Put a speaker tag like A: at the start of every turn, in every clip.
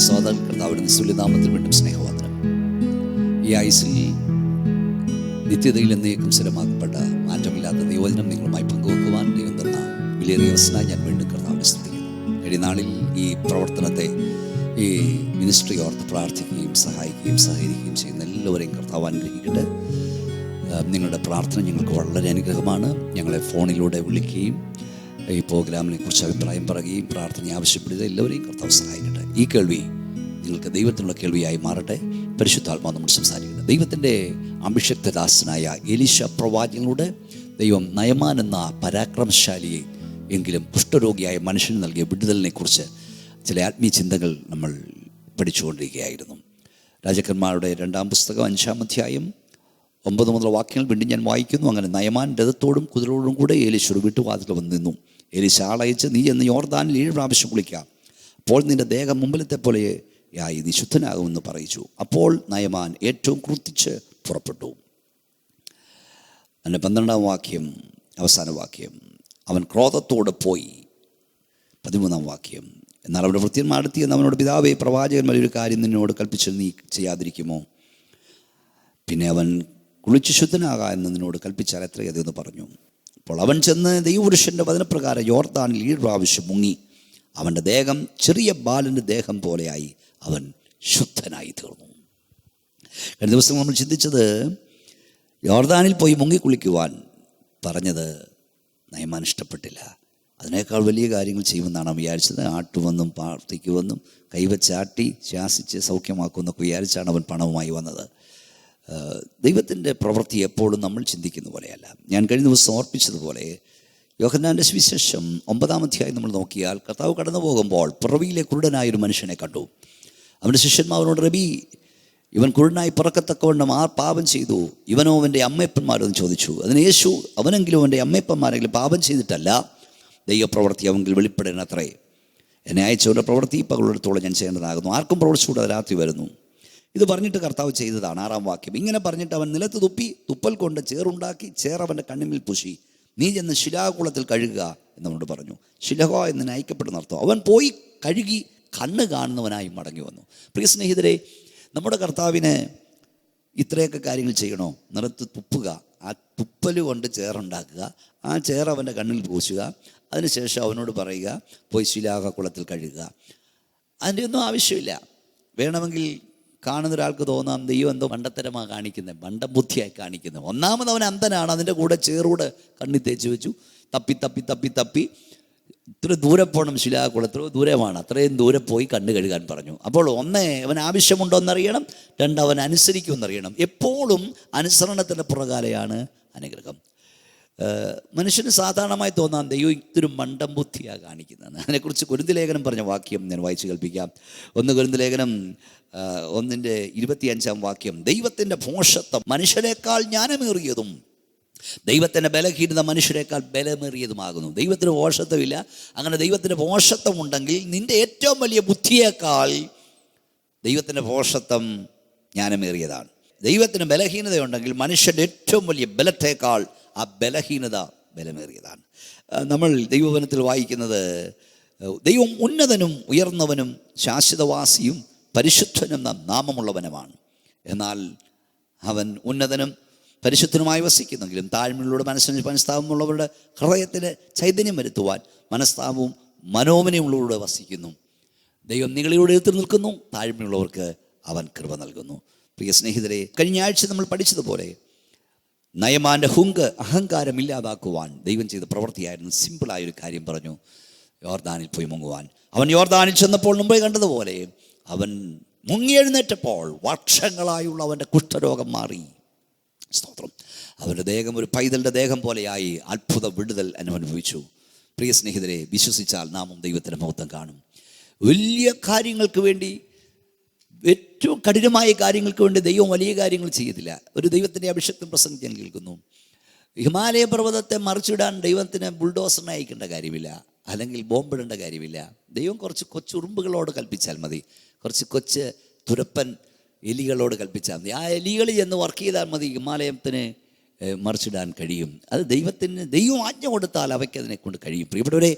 A: സ്വാതന്ത്ര്യം കർത്താവിന്റെ നിസ്തുല്യനാമത്തിൽ വീണ്ടും സ്നേഹവന്ദനം. ഈ ആയുസിൽ നിത്യതയിൽ എന്നേക്കും സ്ഥിരമാക്കപ്പെട്ട മാറ്റമില്ലാത്ത ദൈവവചനം നിങ്ങളുമായി പങ്കുവെക്കുവാൻ ദൈവം തന്ന വിലയേറിയ അവസരം ഞാൻ വീണ്ടും കർത്താവിനെ സ്തുതിക്കുന്നു. കഴിഞ്ഞ നാളിൽ ഈ പ്രവർത്തനത്തെ, ഈ മിനിസ്ട്രി ഓർത്ത് പ്രാർത്ഥിക്കുകയും സഹായിക്കുകയും സഹകരിക്കുകയും ചെയ്യുന്ന എല്ലാവരെയും കർത്താവ് അനുഗ്രഹിക്കട്ടെ. നിങ്ങളുടെ പ്രാർത്ഥന ഞങ്ങൾക്ക് വളരെ അനുഗ്രഹമാണ്. ഞങ്ങളെ ഫോണിലൂടെ വിളിക്കുകയും ഈ പ്രോഗ്രാമിനെ കുറിച്ച് അഭിപ്രായം പറയുകയും പ്രാർത്ഥന ആവശ്യപ്പെടുക എല്ലാവരെയും കർത്താവ് സഹായിക്കട്ടെ. ഈ കേൾവി നിങ്ങൾക്ക് ദൈവത്തിനുള്ള കേൾവിയായി മാറട്ടെ. പരിശുദ്ധാത്മാവ് നമ്മൾ സംസാരിക്കുന്നത് ദൈവത്തിൻ്റെ അഭിഷിക്തദാസനായ എലീശ പ്രവാചകനോട് ദൈവം നയമാൻ എന്ന പരാക്രമശാലിയെ എങ്കിലും കുഷ്ഠരോഗിയായ മനുഷ്യന് നൽകിയ വിടുതലിനെ കുറിച്ച് ചില ആത്മീയ ചിന്തകൾ നമ്മൾ പഠിച്ചുകൊണ്ടിരിക്കുകയായിരുന്നു. രാജാക്കന്മാരുടെ 2-ാം പുസ്തകം 5-ാം അധ്യായം 9 മുതൽ വാക്യങ്ങൾ വീണ്ടും ഞാൻ വായിക്കുന്നു. അങ്ങനെ നയമാൻ രഥത്തോടും കുതിരയോടും കൂടെ എലീശയുടെ വീട്ടുവാതിൽ വന്ന് നിന്നു. എലീശ ആളയച്ച്, നീ എന്ന് യോർദാനിൽ 7 പ്രാവശ്യം കുളിക്കാം, അപ്പോൾ നിന്റെ ദേഹം മുമ്പിലത്തെ പോലെയായി നീ ശുദ്ധനാകുമെന്ന് പറയിച്ചു. അപ്പോൾ നയമാൻ ഏറ്റവും ക്രുദ്ധിച്ച് പുറപ്പെട്ടു. അതിൻ്റെ 12-ാം വാക്യം, അവസാന വാക്യം, അവൻ ക്രോധത്തോടെ പോയി. 13-ാം വാക്യം, എന്നാൽ അവരുടെ ഭൃത്യന്മാരെത്തി എന്ന് അവനോട്, പിതാവേ, പ്രവാചകന്മാർ ഒരു കാര്യം നിന്നോട് കൽപ്പിച്ച് നീ ചെയ്യാതിരിക്കുമോ? പിന്നെ അവൻ കുളിച്ച് ശുദ്ധനാകാ എന്ന് നിന്നോട് കൽപ്പിച്ചാൽ എത്രയതെന്ന് പറഞ്ഞു. അപ്പോൾ അവൻ ചെന്ന് ദൈവപുരുഷൻ്റെ വചനപ്രകാരം യോർദാനിൽ 7 പ്രാവശ്യം മുങ്ങി. അവൻ്റെ ദേഹം ചെറിയ ബാലൻ്റെ ദേഹം പോലെയായി, അവൻ ശുദ്ധനായി തീർന്നു. കഴിഞ്ഞ ദിവസം നമ്മൾ ചിന്തിച്ചത്, യോർദാനിൽ പോയി മുങ്ങിക്കുളിക്കുവാൻ പറഞ്ഞത് നയമാൻ ഇഷ്ടപ്പെട്ടില്ല. അതിനേക്കാൾ വലിയ കാര്യങ്ങൾ ചെയ്യുമെന്നാണ് വിചാരിച്ചത്. ആട്ടുവെന്നും പ്രാർത്ഥിക്കുമെന്നും കൈവച്ചാട്ടി ശാസിച്ച് സൗഖ്യമാക്കുമെന്നൊക്കെ വിചാരിച്ചാണ് അവൻ പണവുമായി വന്നത്. ദൈവത്തിൻ്റെ പ്രവൃത്തി എപ്പോഴും നമ്മൾ ചിന്തിക്കുന്ന പോലെയല്ല. ഞാൻ കഴിഞ്ഞ ദിവസം ഓർപ്പിച്ചതുപോലെ യോഹന്നാൻ്റെ സുവിശേഷം 9-ാം അധ്യായം നമ്മൾ നോക്കിയാൽ, കർത്താവ് കടന്നു പോകുമ്പോൾ പിറവിയിലെ കുരുടനായൊരു മനുഷ്യനെ കണ്ടു. അവൻ്റെ ശിഷ്യന്മാരോട്, റബി, ഇവൻ കുരുടനായി പിറക്കത്തക്കവണ്ണം ആർ പാപം ചെയ്തു, ഇവനോ അവൻ്റെ അമ്മയപ്പന്മാരെന്ന് ചോദിച്ചു. അതിന് യേശു, അവനെങ്കിലും അവൻ്റെ അമ്മയപ്പന്മാരെങ്കിലും പാപം ചെയ്തിട്ടല്ല, ദൈവപ്രവൃത്തി അവങ്കിൽ വെളിപ്പെടാനത്രേ. എന്നെ അയച്ചവരുടെ പ്രവൃത്തി പകലെടുത്തോളം ഞാൻ ചെയ്യേണ്ടതാകുന്നു, ആർക്കും പ്രവർത്തിച്ചുകൂടെ രാത്രി വരുന്നു. ഇത് പറഞ്ഞിട്ട് കർത്താവ് ചെയ്തതാണ്. 6-ാം വാക്യം, ഇങ്ങനെ പറഞ്ഞിട്ട് അവൻ നിലത്ത് തുപ്പി, തുപ്പൽ കൊണ്ട് ചേറുണ്ടാക്കി ചേറവൻ്റെ കണ്ണിൽ പൂശി, നീ ചെന്ന് ശിലാകുളത്തിൽ കഴുകുക എന്നവനോട് പറഞ്ഞു. ശിലഹ എന്നതിന് അയക്കപ്പെടുന്ന അർത്ഥം. അവൻ പോയി കഴുകി കണ്ണ് കാണുന്നവനായി മടങ്ങി വന്നു. പ്രിയ സ്നേഹിതരെ, നമ്മുടെ കർത്താവിന് ഇത്രയൊക്കെ കാര്യങ്ങൾ ചെയ്യണോ? നിലത്ത് തുപ്പുക, ആ തുപ്പൽ കൊണ്ട് ചേറുണ്ടാക്കുക, ആ ചേർ അവൻ്റെ കണ്ണിൽ പൂശുക, അതിനുശേഷം അവനോട് പറയുക, പോയി ശിലാകുളത്തിൽ കഴുകുക. അതിൻ്റെ ഒന്നും ആവശ്യമില്ല. വേണമെങ്കിൽ കാണുന്ന ഒരാൾക്ക് തോന്നാം, ദൈവം എന്തോ മണ്ടത്തരമാണ് കാണിക്കുന്നത്, മണ്ടബുദ്ധിയായി കാണിക്കുന്നത്. ഒന്നാമത് അവൻ അന്ധനാണ്, അതിൻ്റെ കൂടെ ചേറൂടെ കണ്ണിൽ തേച്ച് വെച്ചു. തപ്പി തപ്പി തപ്പി തപ്പി ഇത്ര ദൂരെ പോകണം, ശിലാകുളം എത്രയോ ദൂരമാണ്, അത്രയും ദൂരെ പോയി കണ്ണ് കഴുകാൻ പറഞ്ഞു. അപ്പോൾ ഒന്ന്, അവൻ ആവശ്യമുണ്ടോ എന്നറിയണം. 2, അവൻ അനുസരിക്കുമെന്നറിയണം. എപ്പോഴും അനുസരണത്തിൻ്റെ പുറകാലെയാണ് അനുഗ്രഹം. മനുഷ്യന് സാധാരണമായി തോന്നാം, ദൈവം ഇത്തിരി മണ്ടം ബുദ്ധിയാണ് കാണിക്കുന്നത്. അതിനെക്കുറിച്ച് കൊരിന്ത്യർ ലേഖനം പറഞ്ഞ വാക്യം ഞാൻ വായിച്ച് കേൾപ്പിക്കാം. 1 കൊരിന്ത്യർ ലേഖനം 1-ന്റെ 25-ാം വാക്യം, ദൈവത്തിൻ്റെ ഭോഷത്വം മനുഷ്യരെക്കാൾ ജ്ഞാനമേറിയതും ദൈവത്തിൻ്റെ ബലഹീനത മനുഷ്യരെക്കാൾ ബലമേറിയതുമാകുന്നു. ദൈവത്തിന് ഭോഷത്വമില്ല. അങ്ങനെ ദൈവത്തിൻ്റെ ഭോഷത്വം ഉണ്ടെങ്കിൽ നിൻ്റെ ഏറ്റവും വലിയ ബുദ്ധിയേക്കാൾ ദൈവത്തിൻ്റെ ഭോഷത്വം ജ്ഞാനമേറിയതാണ്. ദൈവത്തിന് ബലഹീനതയുണ്ടെങ്കിൽ മനുഷ്യൻ്റെ ഏറ്റവും വലിയ ബലത്തേക്കാൾ ആ ബലഹീനത ബലമേറിയതാണ്. നമ്മൾ ദൈവവചനത്തിൽ വായിക്കുന്നത്, ദൈവം ഉന്നതനും ഉയർന്നവനും ശാശ്വതവാസിയും പരിശുദ്ധനും നാമമുള്ളവനുമാണ്. എന്നാൽ അവൻ ഉന്നതനും പരിശുദ്ധനുമായി വസിക്കുന്നെങ്കിലും താഴ്മയുള്ള മനസ്താപമുള്ളവരുടെ ഹൃദയത്തിന് ചൈതന്യം വരുത്തുവാൻ മനസ്താപവും മനോമനയുള്ളവരുടെ വസിക്കുന്നു. ദൈവം നിങ്ങളിലൂടെ എത്തി നിൽക്കുന്നു, താഴ്മയുള്ളവർക്ക് അവൻ കൃപ നൽകുന്നു. പ്രിയ സ്നേഹിതരെ, കഴിഞ്ഞ ആഴ്ച നമ്മൾ പഠിച്ചതുപോലെ നയമാൻ്റെ അഹങ്കാരം ഇല്ലാതാക്കുവാൻ ദൈവം ചെയ്ത പ്രവൃത്തിയായിരുന്നു. സിമ്പിളായൊരു കാര്യം പറഞ്ഞു, യോർദാനിൽ പോയി മുങ്ങുവാൻ. അവൻ യോർദാനിൽ ചെന്നപ്പോൾ മുമ്പേ കണ്ടതുപോലെ അവൻ മുങ്ങിയെഴുന്നേറ്റപ്പോൾ വർഷങ്ങളായുള്ള അവൻ്റെ കുഷ്ഠരോഗം മാറി. സ്തോത്രം. അവൻ്റെ ദേഹം ഒരു പൈതലിൻ്റെ ദേഹം പോലെയായി. അത്ഭുത വിടുതൽ അനുഭവിച്ചു. പ്രിയ സ്നേഹിതരെ, വിശ്വസിച്ചാൽ നാമും ദൈവത്തിൻ്റെ മഹത്വം കാണും. വലിയ കാര്യങ്ങൾക്ക് വേണ്ടി, ഏറ്റവും കഠിനമായ കാര്യങ്ങൾക്ക് വേണ്ടി ദൈവം വലിയ കാര്യങ്ങൾ ചെയ്യത്തില്ല. ഒരു ദൈവത്തിൻ്റെ അഭിഷേകം പ്രസംഗിക്കാൻ കേൾക്കുന്നു. ഹിമാലയ പർവ്വതത്തെ മറിച്ചിടാൻ ദൈവത്തിന് ബുൾഡോസറിനെ അയക്കേണ്ട കാര്യമില്ല, അല്ലെങ്കിൽ ബോംബിടേണ്ട കാര്യമില്ല. ദൈവം കുറച്ച് കൊച്ചുറുമ്പുകളോട് കൽപ്പിച്ചാൽ മതി, കുറച്ച് കൊച്ച് തുരപ്പൻ എലികളോട് കൽപ്പിച്ചാൽ മതി. ആ എലികൾ എന്ന് വർക്ക് ചെയ്താൽ മതി ഹിമാലയത്തിന് മറിച്ചിടാൻ കഴിയും. അത് ദൈവം ആജ്ഞ കൊടുത്താൽ അവയ്ക്കതിനെ കൊണ്ട് കഴിയും. പ്രിയപ്പെട്ടവരെ,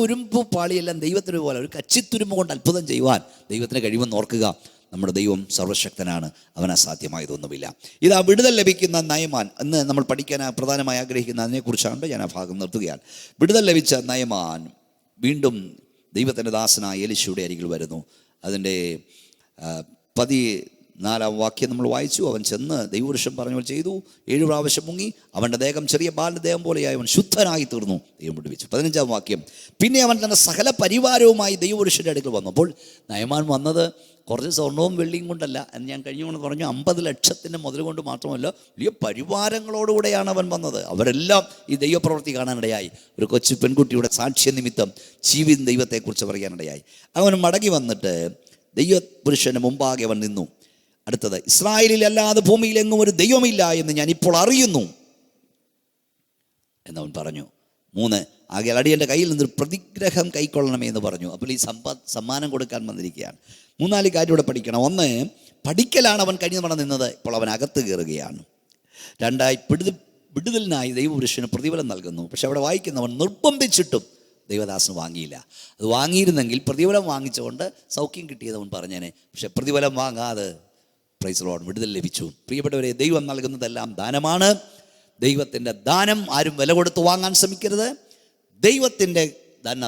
A: ഉരുമ്പ് പാളിയെല്ലാം ദൈവത്തിന് പോലെ ഒരു കച്ചിത്തുരുമ്പ് കൊണ്ട് അത്ഭുതം ചെയ്യുവാൻ ദൈവത്തിന് കഴിയുമെന്ന് ഓർക്കുക. നമ്മുടെ ദൈവം സർവശക്തനാണ്, അവൻ അസാധ്യമായതൊന്നുമില്ല. ഇതാ വിടുതൽ ലഭിക്കുന്ന നയമാൻ. ഇന്ന് നമ്മൾ പഠിക്കാൻ പ്രധാനമായി ആഗ്രഹിക്കുന്ന അതിനെക്കുറിച്ചാണ് ഞാൻ ആ ഭാഗം നിർത്തുകയാണ്. വിടുതൽ ലഭിച്ച നയമാൻ വീണ്ടും ദൈവത്തിൻ്റെ ദാസനായ എലീശയുടെ അരികിൽ വരുന്നു. അതിൻ്റെ 14 വാക്യം നമ്മൾ വായിച്ചു. അവൻ ചെന്ന് ദൈവപുരുഷൻ പറഞ്ഞ പോലെ ചെയ്തു. 7 പ്രാവശ്യം മുങ്ങി. അവൻ്റെ ദേഹം ചെറിയ ബാലിൻ്റെ ദേഹം പോലെയായി അവൻ ശുദ്ധനായി തീർന്നു. ദൈവം വിടുവിച്ചു. 15 വാക്യം. പിന്നെ അവൻ തൻ്റെ സകല പരിവാരവുമായി ദൈവപുരുഷൻ്റെ അടുക്കൽ വന്നു. അപ്പോൾ നയമാൻ വന്നത് കുറച്ച് സ്വർണവും വെള്ളിയും കൊണ്ടല്ല എന്ന് ഞാൻ കഴിഞ്ഞുകൊണ്ട് പറഞ്ഞു. 50 ലക്ഷത്തിൻ്റെ മുതൽ കൊണ്ട് മാത്രമല്ല, വലിയ പരിവാരങ്ങളോടുകൂടെയാണ് അവൻ വന്നത്. അവരെല്ലാം ഈ ദൈവപ്രവൃത്തി കാണാനിടയായി. ഒരു കൊച്ചു പെൺകുട്ടിയുടെ സാക്ഷ്യ നിമിത്തം ജീവിതം ദൈവത്തെക്കുറിച്ച് പറയാനിടയായി. അവൻ മടങ്ങി വന്നിട്ട് ദൈവപുരുഷന് മുമ്പാകെ അവൻ നിന്നു. അടുത്തത്, ഇസ്രായേലിൽ അല്ലാതെ ഭൂമിയിലെങ്ങും ഒരു ദൈവമില്ല എന്ന് ഞാൻ ഇപ്പോൾ അറിയുന്നു എന്നവൻ പറഞ്ഞു. 3, ആകെ അടിയൻ്റെ കയ്യിൽ നിന്നൊരു പ്രതിഗ്രഹം കൈക്കൊള്ളണമേ എന്ന് പറഞ്ഞു. അപ്പോൾ ഈ സമ്മാനം കൊടുക്കാൻ വന്നിരിക്കുകയാണ്. 3-4 കാര്യം ഇവിടെ പഠിക്കണം. 1, പഠിക്കലാണ് അവൻ കഴിഞ്ഞ തവണ നിന്നത്. ഇപ്പോൾ അവൻ അകത്ത് കയറുകയാണ്. 2, വിടുതലിനായി ദൈവപുരുഷന് പ്രതിഫലം നൽകുന്നു. പക്ഷെ അവിടെ വായിക്കുന്നവൻ നിർബന്ധിച്ചിട്ടും ദൈവദാസന് വാങ്ങിയില്ല. അത് വാങ്ങിയിരുന്നെങ്കിൽ പ്രതിഫലം വാങ്ങിച്ചുകൊണ്ട് സൗഖ്യം കിട്ടിയത് അവൻ പറഞ്ഞേനെ. പക്ഷെ പ്രതിഫലം വാങ്ങാതെ പ്രൈസ് ലോർഡ് വിടുതൽ ലഭിച്ചു. പ്രിയപ്പെട്ടവരെ, ദൈവം നൽകുന്നതെല്ലാം ദാനമാണ്. ദൈവത്തിൻ്റെ ദാനം ആരും വില കൊടുത്ത് വാങ്ങാൻ ശ്രമിക്കരുത്. ദൈവത്തിൻ്റെ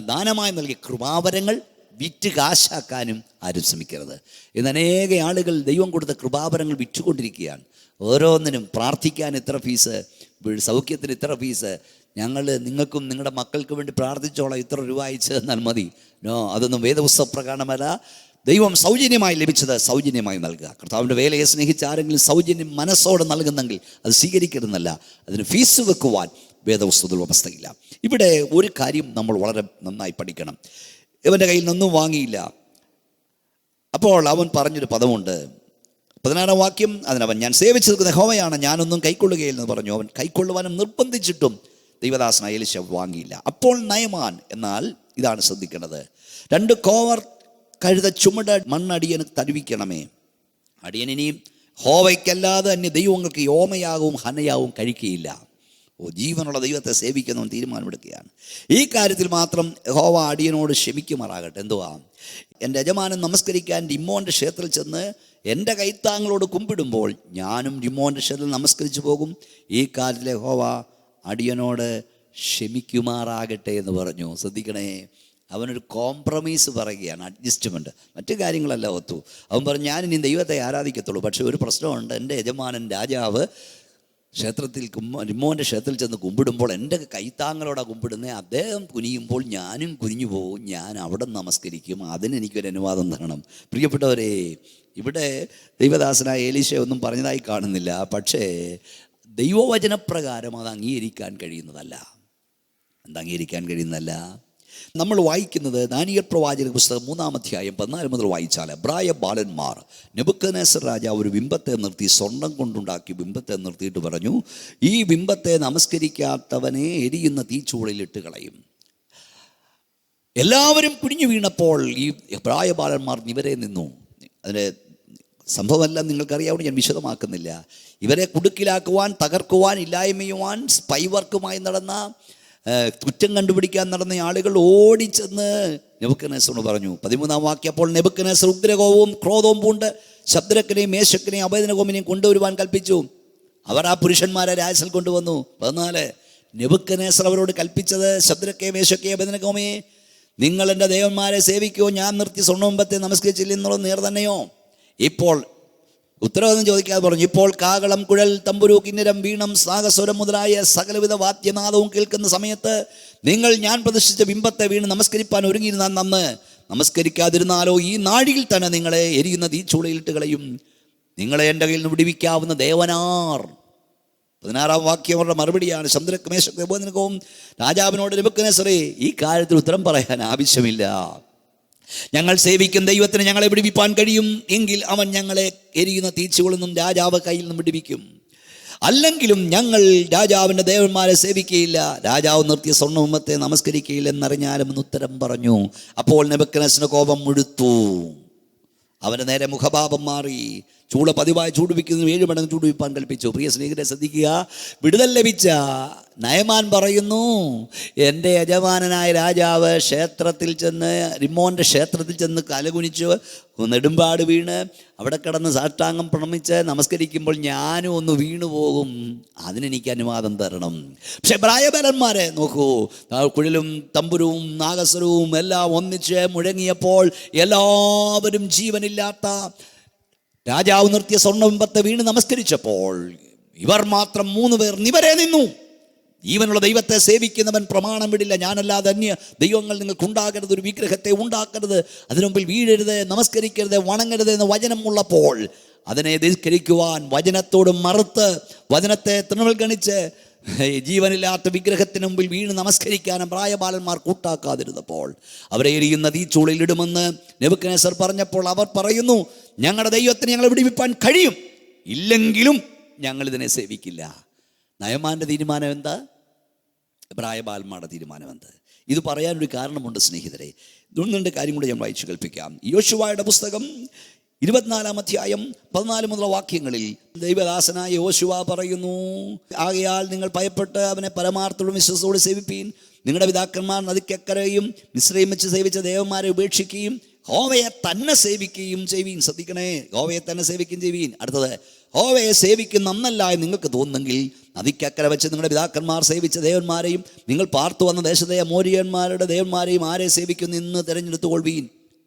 A: ദാനമായി നൽകിയ കൃപാവരങ്ങൾ വിറ്റ് കാശാക്കാനും ആരും ശ്രമിക്കരുത്. ഇന്ന് അനേക ആളുകൾ ദൈവം കൊടുത്ത കൃപാവരങ്ങൾ വിറ്റുകൊണ്ടിരിക്കുകയാണ്. ഓരോന്നിനും പ്രാർത്ഥിക്കാൻ ഇത്ര ഫീസ്, സൗഖ്യത്തിന് ഇത്ര ഫീസ്, ഞങ്ങൾ നിങ്ങൾക്കും നിങ്ങളുടെ മക്കൾക്ക് വേണ്ടി പ്രാർത്ഥിച്ചോളാം, ഇത്ര രൂപ അയച്ചു തന്നാൽ മതി. നോ, അതൊന്നും വേദപുസ്തകപ്രകാരമല്ല. ദൈവം സൗജന്യമായി ലഭിച്ചത് സൗജന്യമായി നൽകുക. കർത്താവിൻ്റെ വേലയെ സ്നേഹിച്ച് ആരെങ്കിലും സൗജന്യം മനസ്സോടെ നൽകുന്നെങ്കിൽ അത് സ്വീകരിക്കരുതെന്നല്ല, അതിന് ഫീസ് വെക്കുവാൻ വേദപുസ്തകത്തിൽ വ്യവസ്ഥയില്ല. ഇവിടെ ഒരു കാര്യം നമ്മൾ വളരെ നന്നായി പഠിക്കണം. ഇവൻ്റെ കയ്യിൽ നിന്നൊന്നും വാങ്ങിയില്ല. അപ്പോൾ അവൻ പറഞ്ഞൊരു പദമുണ്ട്, 16 വാക്യം. അതിനവൻ, ഞാൻ സേവിച്ചു നിൽക്കുന്ന യഹോവയാണ്, ഞാനൊന്നും കൈക്കൊള്ളുകയില്ലെന്ന് പറഞ്ഞു. അവൻ കൈക്കൊള്ളുവാനും നിർബന്ധിച്ചിട്ടും ദൈവദാസനായ എലീശ വാങ്ങിയില്ല. അപ്പോൾ നയമാൻ, എന്നാൽ ഇതാണ് ശ്രദ്ധിക്കേണ്ടത്, 2 കോവർ കഴുത ചുമട് മണ്ണടിയന് തരുവിക്കണമേ. അടിയനിനിയും ഹോവയ്ക്കല്ലാതെ അന്യ ദൈവങ്ങൾക്ക് യോമയാകവും ഹനയാവും കഴിക്കുകയില്ല. ജീവനുള്ള ദൈവത്തെ സേവിക്കുന്നവൻ തീരുമാനമെടുക്കുകയാണ്. ഈ കാര്യത്തിൽ മാത്രം ഹോവ അടിയനോട് ക്ഷമിക്കുമാറാകട്ടെ. എന്തുവാ, എൻ്റെ യജമാനൻ നമസ്കരിക്കാൻ റിമ്മോൻ്റെ ക്ഷേത്രത്തിൽ ചെന്ന് എൻ്റെ കൈത്താങ്ങളോട് കുമ്പിടുമ്പോൾ ഞാനും റിമ്മോൻ്റെ ക്ഷേത്രത്തിൽ നമസ്കരിച്ചു പോകും. ഈ കാര്യത്തിലെ ഹോവ അടിയനോട് ക്ഷമിക്കുമാറാകട്ടെ എന്ന് പറഞ്ഞു. ശ്രദ്ധിക്കണേ, അവനൊരു കോംപ്രമൈസ് പറയുകയാണ്, അഡ്ജസ്റ്റ്മെൻറ്റ്. മറ്റു കാര്യങ്ങളല്ല ഒത്തു. അവൻ പറഞ്ഞു, ഞാനിനി ദൈവത്തെ ആരാധിക്കത്തുള്ളൂ, പക്ഷേ ഒരു പ്രശ്നമുണ്ട്. എൻ്റെ യജമാനൻ രാജാവ് ക്ഷേത്രത്തിൽ റിമ്മോൻ്റെ ക്ഷേത്രത്തിൽ ചെന്ന് കുമ്പിടുമ്പോൾ എൻ്റെ കൈത്താങ്ങളോടാണ് കുമ്പിടുന്നത്. അദ്ദേഹം കുനിയുമ്പോൾ ഞാനും കുനിഞ്ഞു പോകും, ഞാൻ അവിടെ നമസ്കരിക്കും, അതിനെനിക്കൊരു അനുവാദം തരണം. പ്രിയപ്പെട്ടവരെ, ഇവിടെ ദൈവദാസനായ എലീശ ഒന്നും പറഞ്ഞതായി കാണുന്നില്ല. പക്ഷേ ദൈവവചനപ്രകാരം അത് അംഗീകരിക്കാൻ കഴിയുന്നതല്ല. അംഗീകരിക്കാൻ കഴിയുന്നതല്ല. നമ്മൾ വായിക്കുന്നത് ദാനിയേൽ പ്രവാചക പുസ്തകം 3-ാം അധ്യായം 14 മുതൽ വായിച്ചാൽ, എബ്രായ ബാലന്മാർ നെബൂഖദ്നേസർ രാജാവ് ഒരു ബിംബത്തെ നിർത്തി, സ്വർണം കൊണ്ടുണ്ടാക്കി ബിംബത്തെ നിർത്തിയിട്ട് പറഞ്ഞു, ഈ ബിംബത്തെ നമസ്കരിക്കാത്തവനെ എരിയുന്ന തീച്ചൂളയിലിട്ട് കളയും. എല്ലാവരും കുനിഞ്ഞു വീണപ്പോൾ ഈ എബ്രായ ബാലന്മാർ ഇവരെ നിന്നു. അതിൻ്റെ സംഭവമെല്ലാം നിങ്ങൾക്കറിയാവുന്ന ഞാൻ വിശദമാക്കുന്നില്ല. ഇവരെ കുടുക്കിലാക്കുവാൻ, തകർക്കുവാൻ, ഇല്ലായ്മയുവാൻ, സ്പൈ വർക്കുമായി നടന്ന, കുറ്റം കണ്ടുപിടിക്കാൻ നടന്ന ആളുകൾ ഓടിച്ചെന്ന് നെബൂഖദ്നേസറിനോട് പറഞ്ഞു. 13-ാം വാക്യം. അപ്പോൾ നെബൂഖദ്നേസർ ഉഗ്രകോപവും ക്രോധവും പൂണ്ട് ശദ്രക്കിനെയും മേശക്കിനെയും അബേദ്നെഗോവിനെയും കൊണ്ടുവരുവാൻ കൽപ്പിച്ചു. അവർ ആ പുരുഷന്മാരെ രാജസൽ കൊണ്ടുവന്നു. 14, നെബൂഖദ്നേസർ അവരോട് കൽപ്പിച്ചത്, ശദ്രക്കെ, മേശക്കെ, അബേദ്നെഗോവേ, നിങ്ങൾ എൻ്റെ ദേവന്മാരെ സേവിക്കുകയോ ഞാൻ നിർത്തി സ്വർണ്ണബിംബത്തെ നമസ്കരിച്ചില്ല എന്നുള്ളത് നേർ തന്നെയോ? ഇപ്പോൾ ഉത്തരവൊന്നും ചോദിക്കാതെ പറഞ്ഞു, ഇപ്പോൾ കാഹളം, കുഴൽ, തമ്പുരു, കിന്നരം, വീണം, സാഗസ്വരം മുതലായ സകലവിധ വാദ്യനാദവും കേൾക്കുന്ന സമയത്ത് നിങ്ങൾ ഞാൻ പ്രതിഷ്ഠിച്ച ബിംബത്തെ വീണ് നമസ്കരിപ്പാൻ ഒരുങ്ങിയിരുന്നാൽ നന്ന്. നമസ്കരിക്കാതിരുന്നാലോ ഈ നാഴിയിൽ തന്നെ നിങ്ങളെ എരിയുന്ന തീച്ചൂളയിലിട്ട് കളയും. നിങ്ങളെ എൻ്റെ കയ്യിൽ നിന്ന് വിടുവിക്കാവുന്ന ദേവനാർ? 16-ാം വാക്യം അവരുടെ മറുപടിയാണ്. ശദ്രക്ക്, മേശക്ക്, അബേദ്നെഗോവും രാജാവിനോട്, നെബൂഖദ്നേസറേ, ഈ കാര്യത്തിൽ ഉത്തരം പറയാൻ ആവശ്യമില്ല. ഞങ്ങൾ സേവിക്കുന്ന ദൈവത്തിന് ഞങ്ങളെ വിടുവിപ്പാൻ കഴിയും എങ്കിൽ അവൻ ഞങ്ങളെ എരിയുന്ന തീച്ചുകളിൽ നിന്നും രാജാവ് കയ്യിൽ നിന്നും വിടുവിക്കും. അല്ലെങ്കിലും ഞങ്ങൾ രാജാവിൻ്റെ ദേവന്മാരെ സേവിക്കുകയില്ല, രാജാവ് നിർത്തിയ സ്വർണ്ണബിംബത്തെ നമസ്കരിക്കുകയില്ല എന്നറിഞ്ഞാലും എന്ന് ഉത്തരം പറഞ്ഞു. അപ്പോൾ നെബൂഖദ്നേസറിന്റെ കോപം മുഴുത്തു, അവൻ്റെ നേരെ മുഖഭാവം മാറി, ചൂള പതിവായി ചൂടുവിക്കുന്നു 7 മടങ്ങ് ചൂടുവിപ്പാൻ കൽപ്പിച്ചു. പ്രിയ സ്നേഹിതരെ ശ്രദ്ധിക്കുക, വിടുതൽ ലഭിച്ച നയമാൻ പറയുന്നു, എൻ്റെ യജമാനനായ രാജാവ് ക്ഷേത്രത്തിൽ ചെന്ന്, റിമ്മോൻ്റെ ക്ഷേത്രത്തിൽ ചെന്ന് കലകുനിച്ച് നെടുമ്പാട് വീണ് അവിടെ കിടന്ന് സാഷ്ടാംഗം പ്രണമിച്ച് നമസ്കരിക്കുമ്പോൾ ഞാനും ഒന്ന് വീണു പോകും, അതിനെനിക്ക് അനുവാദം തരണം. പക്ഷെ പ്രായബലന്മാരെ നോക്കൂ, കുഴലും തമ്പുരവും നാഗസ്വരവും എല്ലാം ഒന്നിച്ച് മുഴങ്ങിയപ്പോൾ എല്ലാവരും ജീവനില്ലാത്ത രാജാവ് നിർത്തിയ സ്വർണ്ണബിംബത്തെ വീണ് നമസ്കരിച്ചപ്പോൾ ഇവർ മാത്രം 3 പേർ നിവരെ നിന്നു. ജീവനുള്ള ദൈവത്തെ സേവിക്കുന്നവൻ പ്രമാണം വിടില്ല, ഞാനല്ലാതെ അന്യ ദൈവങ്ങൾ നിങ്ങൾക്കുണ്ടാകരുത്, ഒരു വിഗ്രഹത്തെ ഉണ്ടാക്കരുത്, അതിനു മുമ്പിൽ വീഴരുത്, നമസ്കരിക്കരുത്, വണങ്ങരുത് എന്ന വചനം ഉള്ളപ്പോൾ അതിനെ ധിക്കരിക്കുവാൻ വചനത്തോട് മറുത്ത് വചനത്തെ തൃണവൽഗണിച്ച് ജീവനില്ലാത്ത വിഗ്രഹത്തിന് മുമ്പിൽ വീണ് നമസ്കരിക്കാനും പ്രായബാലന്മാർ കൂട്ടാക്കാതിരുന്നപ്പോൾ അവരെ എരിയുന്ന തീച്ചൂളയിൽ ഇടുമെന്ന് നെബൂഖദ്നേസർ പറഞ്ഞപ്പോൾ അവർ പറയുന്നു, ഞങ്ങളുടെ ദൈവത്തിന് ഞങ്ങളെ വിടുവിപ്പാൻ കഴിയും, ഇല്ലെങ്കിലും ഞങ്ങളിതിനെ സേവിക്കില്ല. നയമാൻ്റെ തീരുമാനം എന്താ? പ്രായബാലന്മാരുടെ തീരുമാനം എന്ത്? ഇത് പറയാനൊരു കാരണമുണ്ട് സ്നേഹിതരെ. 1-2 കാര്യം കൂടെ ഞാൻ വായിച്ചു കേൾപ്പിക്കാം. യോശുവയുടെ പുസ്തകം 24-ാം അധ്യായം 14 മുതലുള്ള വാക്യങ്ങളിൽ ദൈവദാസനായ യോശുവ പറയുന്നു, ആകയാൽ നിങ്ങൾ ഭയപ്പെട്ട് അവനെ പരമാർത്ഥത്തോടും വിശ്വാസത്തോടും സേവിപ്പീൻ. നിങ്ങളുടെ പിതാക്കന്മാർ നദിക്കക്കരയും മിസ്രയീം വെച്ച് സേവിച്ച ദേവന്മാരെ ഉപേക്ഷിക്കുകയും യഹോവയെ തന്നെ സേവിക്കുകയും ചെയ്യുവീൻ. ശ്രദ്ധിക്കണേ, യഹോവയെ തന്നെ സേവിക്കുകയും ചെയ്യുവീൻ. അടുത്തത്, യഹോവയെ സേവിക്കുന്ന നന്നല്ല എന്ന് നിങ്ങൾക്ക് തോന്നുന്നെങ്കിൽ നദിക്കക്കര വെച്ച് നിങ്ങളുടെ പിതാക്കന്മാർ സേവിച്ച ദേവന്മാരെയും നിങ്ങൾ പാർത്തു വന്ന ദേശത്തെ അമോരിയന്മാരുടെ ദേവന്മാരെയും ആരെ സേവിക്കുന്നു എന്ന് തിരഞ്ഞെടുത്തുകൊള്ളുവീൻ.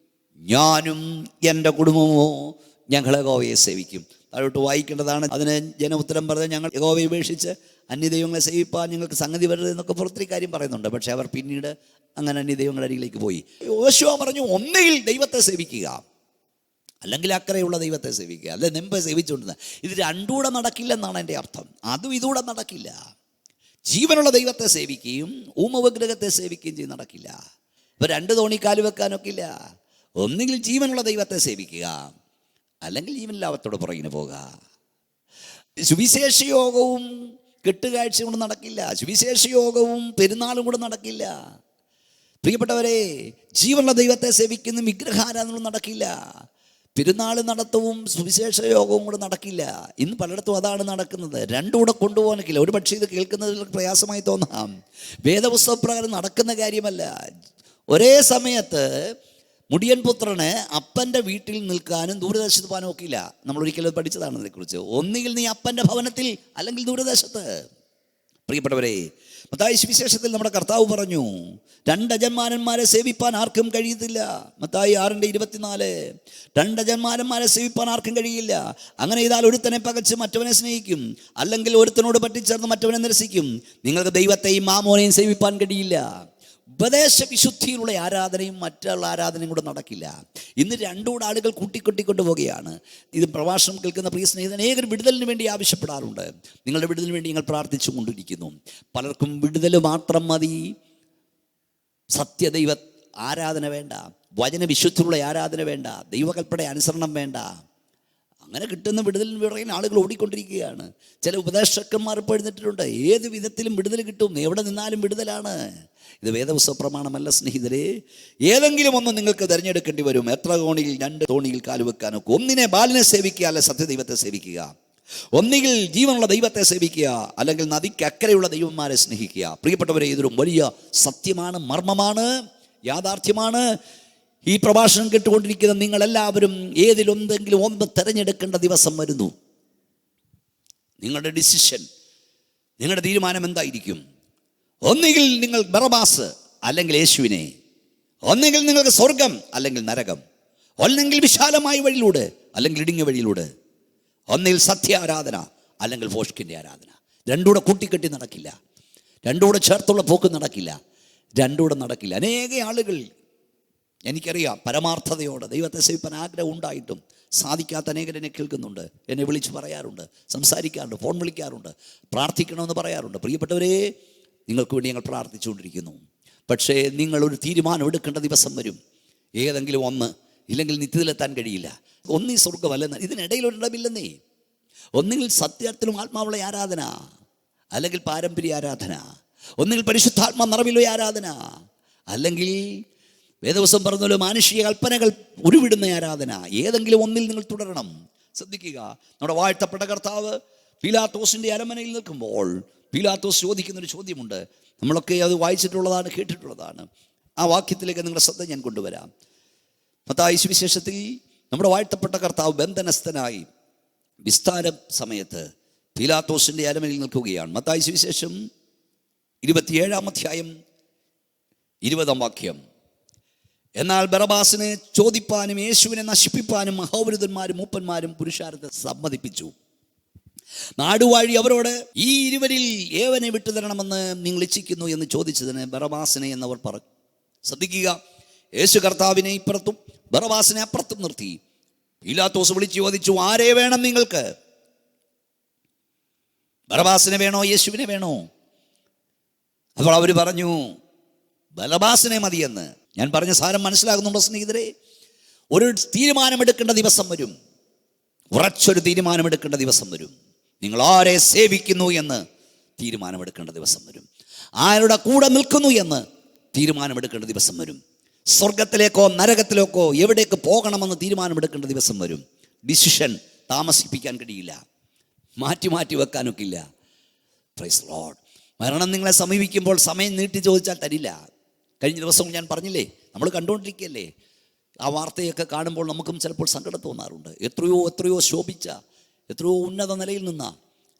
A: ഞാനും എൻ്റെ കുടുംബമോ ഞങ്ങൾ യഹോവയെ സേവിക്കും. താഴോട്ട് വായിക്കേണ്ടതാണ്. അതിന് ജനം ഉത്തരം പറഞ്ഞ്, ഞങ്ങൾ യഹോവയെ ഉപേക്ഷിച്ച് അന്യദൈവങ്ങളെ സേവിപ്പാൻ ഞങ്ങൾക്ക് സംഗതി വരരുത് എന്നൊക്കെ പുറത്തൊരു കാര്യം പറയുന്നുണ്ട്. പക്ഷെ അവർ പിന്നീട് അങ്ങനെ അന്യദൈവങ്ങളുടെ അരികിലേക്ക് പോയി. യോശുവ പറഞ്ഞു, ഒന്നുകിൽ ദൈവത്തെ സേവിക്കുക, അല്ലെങ്കിൽ അക്കരെയുള്ള ദൈവത്തെ സേവിക്കുക, അല്ലെ നെമ്പെ സേവിച്ചുകൊണ്ടിരുന്നത്. ഇത് രണ്ടുകൂടെ നടക്കില്ലെന്നാണ് എൻ്റെ അർത്ഥം. അതും ഇതുകൂടെ നടക്കില്ല. ജീവനുള്ള ദൈവത്തെ സേവിക്കുകയും ഊമവിഗ്രഹത്തെ സേവിക്കുകയും ചെയ്ത് നടക്കില്ല. ഇപ്പം 2 തോണിക്കാല് വെക്കാനൊക്കെ ഇല്ല. ഒന്നുകിൽ ജീവനുള്ള ദൈവത്തെ സേവിക്കുക, അല്ലെങ്കിൽ ജീവനില്ലാവത്തോടെ പുറകിന് പോകുക. സുവിശേഷ യോഗവും കെട്ടുകാഴ്ച കൊണ്ട് നടക്കില്ല. സുവിശേഷ യോഗവും പെരുന്നാളും കൂടെ നടക്കില്ല. പ്രിയപ്പെട്ടവരെ, ജീവനുള്ള ദൈവത്തെ സേവിക്കുന്ന വിഗ്രഹാരാധനകളും നടക്കില്ല. പെരുന്നാൾ നടത്തവും സുവിശേഷ യോഗവും കൂടെ നടക്കില്ല. ഇന്ന് പലയിടത്തും അതാണ് നടക്കുന്നത്. രണ്ടും കൂടെ കൊണ്ടുപോകാനൊക്കില്ല. ഒരു പക്ഷേ ഇത് കേൾക്കുന്നതിൽ പ്രയാസമായി തോന്നാം. വേദപുസ്തകപ്രകാരം നടക്കുന്ന കാര്യമല്ല. ഒരേ സമയത്ത് മുടിയൻ പുത്രന് അപ്പൻ്റെ വീട്ടിൽ നിൽക്കാനും ദൂരദേശത്ത് പോകാനും ഒക്കില്ല. നമ്മൾ ഒരിക്കലും പഠിച്ചതാണ് അതിനെക്കുറിച്ച്. ഒന്നുകിൽ നീ അപ്പൻ്റെ ഭവനത്തിൽ, അല്ലെങ്കിൽ ദൂരദേശത്ത്. പ്രിയപ്പെട്ടവരെ, മത്തായി സുവിശേഷത്തിൽ നമ്മുടെ കർത്താവ് പറഞ്ഞു, 2 യജമാനന്മാരെ സേവിപ്പാൻ ആർക്കും കഴിയത്തില്ല. മത്തായി 6:24. 2 യജമാനന്മാരെ സേവിപ്പാൻ ആർക്കും കഴിയില്ല. അങ്ങനെ ചെയ്താൽ ഒരുത്തനെ പകച്ച് മറ്റവനെ സ്നേഹിക്കും, അല്ലെങ്കിൽ ഒരുത്തനോട് പറ്റിച്ചേർന്ന് മറ്റവനെ നിരസിക്കും. നിങ്ങൾക്ക് ദൈവത്തെയും മാമോനെയും സേവിപ്പാൻ കഴിയില്ല. ഉപദേശ വിശുദ്ധിയിലുള്ള ആരാധനയും മറ്റുള്ള ആരാധനയും കൂടെ നടക്കില്ല. ഇന്ന് രണ്ടുകൂടെ ആളുകൾ കൂട്ടിക്കൊട്ടിക്കൊണ്ട് പോവുകയാണ്. ഇത് പ്രഭാഷണം കേൾക്കുന്ന പ്രിയ സ്നേഹിതൻ അനേകം വിടുതലിന് വേണ്ടി ആവശ്യപ്പെടാറുണ്ട്. നിങ്ങളുടെ വിടുതലിന് വേണ്ടി ഞങ്ങൾ പ്രാർത്ഥിച്ചു കൊണ്ടിരിക്കുന്നു. പലർക്കും വിടുതൽ മാത്രം മതി, സത്യദൈവ ആരാധന വേണ്ട, വചനവിശുദ്ധിയുള്ള ആരാധന വേണ്ട, ദൈവകൽപ്പന അനുസരണം വേണ്ട. അങ്ങനെ കിട്ടുന്ന വിടുതലിന് പിറകെ ആളുകൾ ഓടിക്കൊണ്ടിരിക്കുകയാണ്. ചില ഉപദേശകന്മാർ ഇപ്പോൾ എഴുന്നിട്ടുണ്ട്, ഏത് വിധത്തിലും വിടുതൽ കിട്ടും, എവിടെ നിന്നാലും വിടുതലാണ്. ഇത് വേദപുസ്തക പ്രമാണമല്ല സ്നേഹിതരെ. ഏതെങ്കിലും ഒന്ന് നിങ്ങൾക്ക് തിരഞ്ഞെടുക്കേണ്ടി വരും. എത്ര തോണിയിൽ 2 തോണിയിൽ കാലുവെക്കാനൊക്കെ. ഒന്നിനെ ബാലിനെ സേവിക്കുക, അല്ലെ സത്യദൈവത്തെ സേവിക്കുക. ഒന്നുകിൽ ജീവനുള്ള ദൈവത്തെ സേവിക്കുക, അല്ലെങ്കിൽ നദിക്ക് അക്കരെയുള്ള ദൈവന്മാരെ സ്നേഹിക്കുക. പ്രിയപ്പെട്ടവരെ, ഇതൊരു വലിയ സത്യമാണ്, മർമ്മമാണ്, യാഥാർത്ഥ്യമാണ്. ഈ പ്രഭാഷണം കേട്ടുകൊണ്ടിരിക്കുന്ന നിങ്ങളെല്ലാവരും ഏതിലൊന്നെങ്കിലും ഒന്ന് തിരഞ്ഞെടുക്കേണ്ട ദിവസം വരുന്നു. നിങ്ങളുടെ ഡിസിഷൻ, നിങ്ങളുടെ തീരുമാനം എന്തായിരിക്കും? ഒന്നുകിൽ നിങ്ങൾ ബറബാസ്, അല്ലെങ്കിൽ യേശുവിനെ. ഒന്നുകിൽ നിങ്ങൾക്ക് സ്വർഗം, അല്ലെങ്കിൽ നരകം. ഒന്നെങ്കിൽ വിശാലമായ വഴിയിലൂടെ, അല്ലെങ്കിൽ ഇടുങ്ങിയ വഴിയിലൂടെ. ഒന്നുകിൽ സത്യ ആരാധന, അല്ലെങ്കിൽ ഫോഷ്കിൻ്റെ ആരാധന. രണ്ടുകൂടെ കൂട്ടിക്കെട്ടി നടക്കില്ല. രണ്ടുകൂടെ ചേർത്തുള്ള പോക്ക് നടക്കില്ല. രണ്ടുകൂടെ നടക്കില്ല. അനേക ആളുകൾ, എനിക്കറിയാം, പരമാർത്ഥതയോടെ ദൈവത്തെ സേവിപ്പാൻ ആഗ്രഹം ഉണ്ടായിട്ടും സാധിക്കാത്ത അനേകരെന്നെ കേൾക്കുന്നുണ്ട്. എന്നെ വിളിച്ച് പറയാറുണ്ട്, സംസാരിക്കാറുണ്ട്, ഫോൺ വിളിക്കാറുണ്ട്, പ്രാർത്ഥിക്കണമെന്ന് പറയാറുണ്ട്. പ്രിയപ്പെട്ടവരെ, നിങ്ങൾക്ക് വേണ്ടി ഞങ്ങൾ പ്രാർത്ഥിച്ചുകൊണ്ടിരിക്കുന്നു. പക്ഷേ നിങ്ങളൊരു തീരുമാനം എടുക്കേണ്ട ദിവസം വരും. ഏതെങ്കിലും ഒന്ന്, ഇല്ലെങ്കിൽ നിത്യത്തിലെത്താൻ കഴിയില്ല. ഒന്നീ സ്വർഗമല്ലെന്ന്, ഇതിനിടയിലൊരിടമില്ലെന്നേ. ഒന്നുകിൽ സത്യത്തിലും ആത്മാവുള്ള ആരാധന, അല്ലെങ്കിൽ പാരമ്പര്യ ആരാധന. ഒന്നുകിൽ പരിശുദ്ധാത്മ നിറവിലുള്ള ആരാധന, അല്ലെങ്കിൽ വേദവസം പറഞ്ഞല്ലോ മാനുഷിക കൽപ്പനകൾ ഉരുവിടുന്ന ആരാധന. ഏതെങ്കിലും ഒന്നിൽ നിങ്ങൾ തുടരണം. ശ്രദ്ധിക്കുക, നമ്മുടെ വാഴ്ത്തപ്പെട്ട കർത്താവ് പീലാത്തോസിൻ്റെ അരമനയിൽ നിൽക്കുമ്പോൾ പീലാത്തോസ് ചോദിക്കുന്നൊരു ചോദ്യമുണ്ട്. നമ്മളൊക്കെ അത് വായിച്ചിട്ടുള്ളതാണ്, കേട്ടിട്ടുള്ളതാണ്. ആ വാക്യത്തിലേക്ക് നിങ്ങളുടെ ശ്രദ്ധ ഞാൻ കൊണ്ടുവരാം. മത്തായി സുവിശേഷത്തിൽ നമ്മുടെ വാഴ്ത്തപ്പെട്ട കർത്താവ് ബന്ധനസ്ഥനായി വിസ്താര സമയത്ത് പീലാത്തോസിൻ്റെ അരമനയിൽ നിൽക്കുകയാണ്. മത്തായി സുവിശേഷം 27-ാം അധ്യായം 20-ാം വാക്യം. എന്നാൽ ബറബ്ബാസിനെ ചോദിപ്പാനും യേശുവിനെ നശിപ്പിപ്പാനും മഹോന്നതന്മാരും മൂപ്പന്മാരും പുരുഷാരത്തെ സമ്മതിപ്പിച്ചു. നാടുവാഴി അവരോട്, ഈ ഇരുവരിൽ ഏവനെ വിട്ടുതരണമെന്ന് നിങ്ങൾ ഇച്ഛിക്കുന്നു എന്ന് ചോദിച്ചതിന് ബറബ്ബാസിനെ എന്നവർ പറഞ്ഞു. ശ്രദ്ധിക്കുക, യേശു കർത്താവിനെ ഇപ്പുറത്തും ബറബ്ബാസിനെ അപ്പുറത്തും നിർത്തി. പീലാത്തോസ് വിളിച്ചു ചോദിച്ചു, ആരെ വേണം നിങ്ങൾക്ക്? ബറബ്ബാസിനെ വേണോ യേശുവിനെ വേണോ? അപ്പോൾ അവർ പറഞ്ഞു, ബറബ്ബാസിനെ മതിയെന്ന്. ഞാൻ പറഞ്ഞ സാരം മനസ്സിലാകുന്നുണ്ടോ സ്നേഹിതരെ? ഒരു തീരുമാനമെടുക്കേണ്ട ദിവസം വരും, ഉറച്ചൊരു തീരുമാനമെടുക്കേണ്ട ദിവസം വരും. നിങ്ങൾ ആരെ സേവിക്കുന്നു എന്ന് തീരുമാനമെടുക്കേണ്ട ദിവസം വരും. ആരുടെ കൂടെ നിൽക്കുന്നു എന്ന് തീരുമാനമെടുക്കേണ്ട ദിവസം വരും. സ്വർഗത്തിലേക്കോ നരകത്തിലേക്കോ എവിടേക്ക് പോകണമെന്ന് തീരുമാനമെടുക്കേണ്ട ദിവസം വരും. ഡിസിഷൻ താമസിപ്പിക്കാൻ കഴിയില്ല, മാറ്റി മാറ്റി വെക്കാനൊക്കെ ഇല്ല. Praise lord. മരണം നിങ്ങളെ സമീപിക്കുമ്പോൾ സമയം നീട്ടി ചോദിച്ചാൽ തരില്ല. കഴിഞ്ഞ ദിവസം ഞാൻ പറഞ്ഞില്ലേ, നമ്മൾ കണ്ടുകൊണ്ടിരിക്കുകയല്ലേ, ആ വാർത്തയൊക്കെ കാണുമ്പോൾ നമുക്കും ചിലപ്പോൾ സങ്കടം തോന്നാറുണ്ട്. എത്രയോ ശോഭിച്ച, എത്രയോ ഉന്നത നിലയിൽ നിന്ന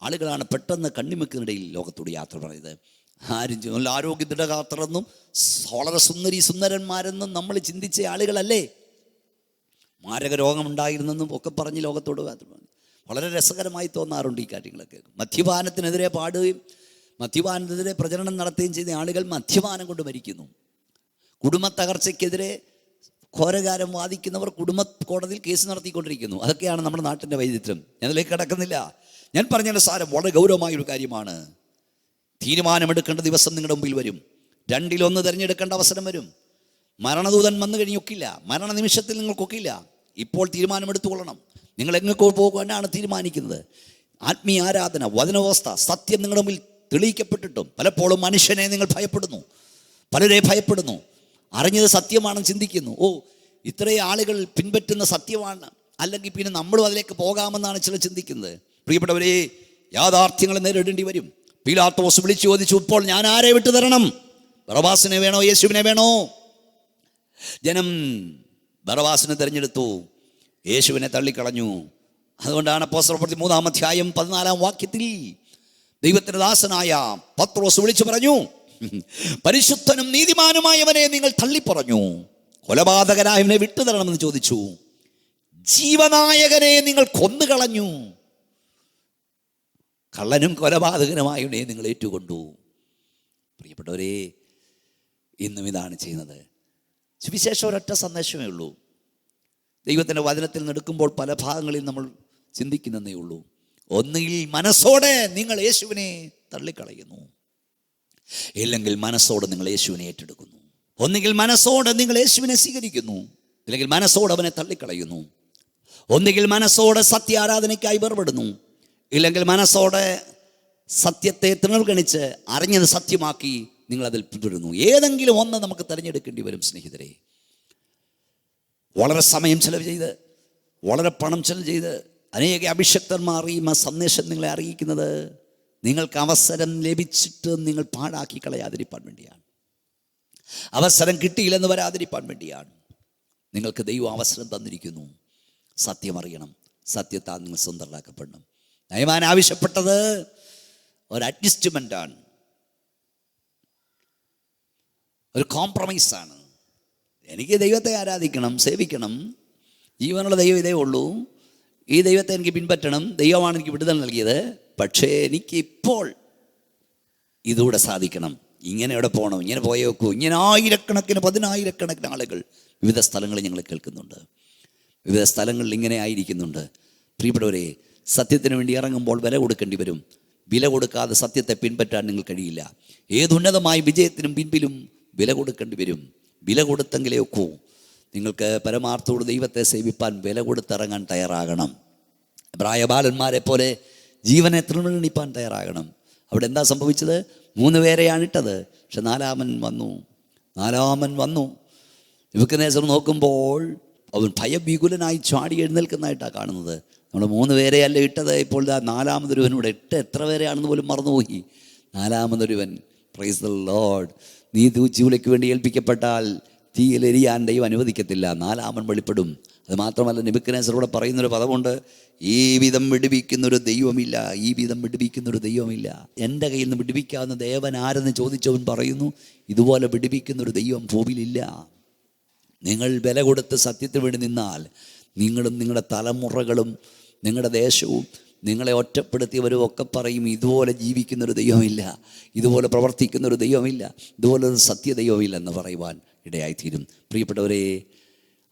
A: ആളുകളാണ് പെട്ടെന്ന് കണ്ണിമയ്ക്കിനിടയിൽ ലോകത്തോട് യാത്ര പറയുന്നത്. ആരും നല്ല ആരോഗ്യദൃഢഗാത്രരെന്നും വളരെ സുന്ദരന്മാരെന്നും നമ്മൾ ചിന്തിച്ച ആളുകളല്ലേ. മാരക രോഗമുണ്ടായിരുന്നെന്നും ഒക്കെ പറഞ്ഞ് ലോകത്തോട് വളരെ രസകരമായി തോന്നാറുണ്ട് ഈ കാര്യങ്ങളൊക്കെ. മദ്യപാനത്തിനെതിരെ പാടുകയും മദ്യപാനത്തിനെതിരെ പ്രചരണം നടത്തുകയും ചെയ്ത ആളുകൾ മദ്യപാനം കൊണ്ട് മരിക്കുന്നു. കുടുംബ തകർച്ചയ്ക്കെതിരെ ഘോരകാരം വാദിക്കുന്നവർ കുടുംബ കോടതിയിൽ കേസ് നടത്തിക്കൊണ്ടിരിക്കുന്നു. അതൊക്കെയാണ് നമ്മുടെ നാട്ടിൻ്റെ വൈചിത്ര്യം. ഞാൻ അതിലേക്ക് കടക്കുന്നില്ല. ഞാൻ പറഞ്ഞ സാരം വളരെ ഗൗരവമായൊരു കാര്യമാണ്. തീരുമാനമെടുക്കേണ്ട ദിവസം നിങ്ങളുടെ മുമ്പിൽ വരും. 2-1 തിരഞ്ഞെടുക്കേണ്ട അവസരം വരും. മരണദൂതൻ വന്നു കഴിഞ്ഞൊക്കില്ല, മരണനിമിഷത്തിൽ നിങ്ങൾക്കൊക്കില്ല. ഇപ്പോൾ തീരുമാനമെടുത്തുകൊള്ളണം. നിങ്ങൾ എങ്ങോട്ട് പോകാനാണ് തീരുമാനിക്കുന്നത്? ആത്മീയ ആരാധന, വചനവ്യവസ്ഥ, സത്യം നിങ്ങളുടെ മുമ്പിൽ തെളിയിക്കപ്പെട്ടിട്ടും പലപ്പോഴും മനുഷ്യനെ നിങ്ങൾ ഭയപ്പെടുന്നു, പലരെ ഭയപ്പെടുന്നു. അറിഞ്ഞത് സത്യമാണെന്ന് ചിന്തിക്കുന്നു. ഇത്രയും ആളുകൾ പിൻപറ്റുന്ന സത്യമാണ്, അല്ലെങ്കിൽ പിന്നെ നമ്മളും അതിലേക്ക് പോകാമെന്നാണ് ചിലർ ചിന്തിക്കുന്നത്. പ്രിയപ്പെട്ടവരെ, യാഥാർത്ഥ്യങ്ങളെ നേരിടേണ്ടി വരും. പീലാത്തോസ് വിളിച്ചു ചോദിച്ചു, ഇപ്പോൾ ഞാൻ ആരെ വിട്ടു തരണം? ബറബ്ബാസിനെ വേണോ യേശുവിനെ വേണോ? ജനം ബറബ്ബാസിനെ തിരഞ്ഞെടുത്തു, യേശുവിനെ തള്ളിക്കളഞ്ഞു. അതുകൊണ്ടാണ് അപ്പോസ്തലപ്രവൃത്തി 3-ാം അധ്യായം 14-ാം വാക്യത്തിൽ ദൈവത്തിന്റെ ദാസനായ പത്രോസ് വിളിച്ചു പറഞ്ഞു, പരിശുദ്ധനും നീതിമാനുമായവനെ നിങ്ങൾ തള്ളിപ്പറഞ്ഞു, കൊലപാതകനായവനെ വിട്ടുതരണമെന്ന് ചോദിച്ചു, ജീവനായകനെ നിങ്ങൾ കൊന്നുകളഞ്ഞു, കള്ളനും കൊലപാതകനുമായവനെ നിങ്ങൾ ഏറ്റുകൊണ്ടു. പ്രിയപ്പെട്ടവരെ, ഇന്നും ഇതാണ് ചെയ്യുന്നത്. സുവിശേഷം ഒരൊറ്റ സന്ദേശമേ ഉള്ളൂ. ദൈവത്തിൻ്റെ വചനത്തിൽ നിന്നെടുക്കുമ്പോൾ പല ഭാഗങ്ങളിൽ നമ്മൾ ചിന്തിക്കുന്നതേ ഉള്ളൂ. ഒന്നുകിൽ മനസ്സോടെ നിങ്ങൾ യേശുവിനെ തള്ളിക്കളയുന്നു, ഇല്ലെങ്കിൽ മനസ്സോടെ നിങ്ങൾ യേശുവിനെ ഏറ്റെടുക്കുന്നു. ഒന്നുകിൽ മനസ്സോടെ നിങ്ങൾ യേശുവിനെ സ്വീകരിക്കുന്നു, ഇല്ലെങ്കിൽ മനസ്സോടെ അവനെ തള്ളിക്കളയുന്നു. ഒന്നുകിൽ മനസ്സോടെ സത്യാരാധനയ്ക്കായി വേർപെടുന്നു, ഇല്ലെങ്കിൽ മനസ്സോടെ സത്യത്തെ തൃണർഗണിച്ച് അറിഞ്ഞത് സത്യമാക്കി നിങ്ങളതിൽ പിന്തുടരുന്നു. ഏതെങ്കിലും ഒന്ന് നമുക്ക് തിരഞ്ഞെടുക്കേണ്ടി വരും സ്നേഹിതരെ. വളരെ സമയം ചെലവ് ചെയ്ത്, വളരെ പണം ചെലവ് ചെയ്ത് അനേക അഭിഷക്തന്മാർ ഈ സന്ദേശം നിങ്ങളെ അറിയിക്കുന്നത് നിങ്ങൾക്ക് അവസരം ലഭിച്ചിട്ട് നിങ്ങൾ പാഴാക്കി കളയാതിരിക്കാൻ വേണ്ടിയാണ്. അവസരം കിട്ടിയില്ലെന്ന് വരാതിരിക്കാൻ വേണ്ടിയാണ്. നിങ്ങൾക്ക് ദൈവം അവസരം തന്നിരിക്കുന്നു. സത്യം അറിയണം, സത്യത്താൽ നിങ്ങൾ സ്വന്തമാക്കപ്പെടണം. നയമാൻ ആവശ്യപ്പെട്ടത് ഒരു അഡ്ജസ്റ്റ്മെൻ്റാണ്, ഒരു കോംപ്രമൈസാണ്. എനിക്ക് ദൈവത്തെ ആരാധിക്കണം, സേവിക്കണം, ജീവനുള്ള ദൈവം ഇതേ ഉള്ളൂ, ഈ ദൈവത്തെ എനിക്ക് പിൻപറ്റണം, ദൈവമാണ് എനിക്ക് വിടുതൽ നൽകിയത്, പക്ഷേ എനിക്കിപ്പോൾ ഇതുകൂടെ സാധിക്കണം. ഇങ്ങനെ എവിടെ പോകണം, ഇങ്ങനെ പോയേ വെക്കൂ. ഇങ്ങനെ ആയിരക്കണക്കിന് 10,000-കണക്കിന് ആളുകൾ വിവിധ സ്ഥലങ്ങളിൽ ഞങ്ങൾ കേൾക്കുന്നുണ്ട്, വിവിധ സ്ഥലങ്ങളിൽ ഇങ്ങനെ ആയിരിക്കുന്നുണ്ട്. പ്രിയപ്പെട്ടവരെ, സത്യത്തിന് വേണ്ടി ഇറങ്ങുമ്പോൾ വില കൊടുക്കേണ്ടി വരും. വില കൊടുക്കാതെ സത്യത്തെ പിൻപറ്റാൻ നിങ്ങൾ കഴിയില്ല. ഏതുന്നതമായ വിജയത്തിനും പിൻപിലും വില കൊടുക്കേണ്ടി വരും. വില കൊടുത്തെങ്കിലേ ഒക്കൂ. നിങ്ങൾക്ക് പരമാർത്ഥത്തോട് ദൈവത്തെ സേവിപ്പാൻ വില കൊടുത്തിറങ്ങാൻ തയ്യാറാകണം. പ്രായബാലന്മാരെ പോലെ ജീവനെ തൃണണിപ്പാൻ തയ്യാറാകണം. അവിടെ എന്താ സംഭവിച്ചത്? 3 പേരെയാണ് ഇട്ടത്, പക്ഷെ 4-മൻ വന്നു. നെബൂഖദ്നേസർ നോക്കുമ്പോൾ അവൻ ഭയവികുലനായി ചാടി എഴുന്നേൽക്കുന്നതായിട്ടാണ് കാണുന്നത്. നമ്മൾ 3 പേരെയല്ല ഇട്ടത്, ഇപ്പോൾ നാലാമതൊരുവനൂടെ ഇട്ട് എത്ര പേരെയാണെന്ന് പോലും മറന്നുപോയി. നാലാമതൊരുവൻ. Praise the lord. നീ ചൂളയ്ക്ക് വേണ്ടി ഏൽപ്പിക്കപ്പെട്ടാൽ തീയിലെരിയാൻ ദൈവം അനുവദിക്കത്തില്ല. നാലാമൻ വെളിപ്പെടും. അത് മാത്രമല്ല, നെബൂഖദ്നേസറോട് പറയുന്നൊരു പദമുണ്ട്, ഈ വിധം വിടുവിക്കുന്നൊരു ദൈവമില്ല, ഈ വിധം വിടുവിക്കുന്നൊരു ദൈവമില്ല. എൻ്റെ കയ്യിൽ നിന്ന് വിടുവിക്കാവുന്ന ദേവൻ ആരെന്ന് ചോദിച്ചവൻ പറയുന്നു, ഇതുപോലെ വിടുവിക്കുന്നൊരു ദൈവം ഭൂമിയിലില്ല. നിങ്ങൾ വില കൊടുത്ത് സത്യത്തിന് വേണ്ടി നിന്നാൽ നിങ്ങളും നിങ്ങളുടെ തലമുറകളും നിങ്ങളുടെ ദേശവും നിങ്ങളെ ഒറ്റപ്പെടുത്തിയവരും ഒക്കെ പറയും, ഇതുപോലെ ജീവിക്കുന്നൊരു ദൈവമില്ല, ഇതുപോലെ പ്രവർത്തിക്കുന്നൊരു ദൈവമില്ല, ഇതുപോലൊരു സത്യദൈവമില്ല എന്ന് പറയുവാൻ ഇടയായിത്തീരും. പ്രിയപ്പെട്ടവരെ,